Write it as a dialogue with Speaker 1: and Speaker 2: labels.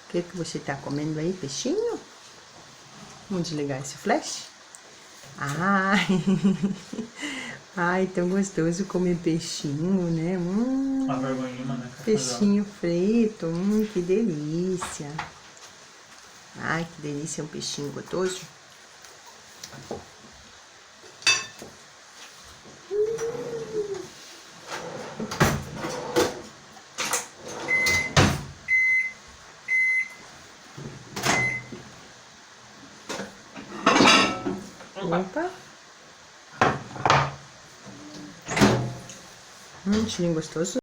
Speaker 1: O que que você tá comendo aí, peixinho? Vamos desligar esse flash? Ai, ai, tão gostoso comer peixinho, né?
Speaker 2: A vergonhinha, né?
Speaker 1: Peixinho frito, que delícia. Ai, que delícia, um peixinho gostoso. Opa. Cheirinho gostoso.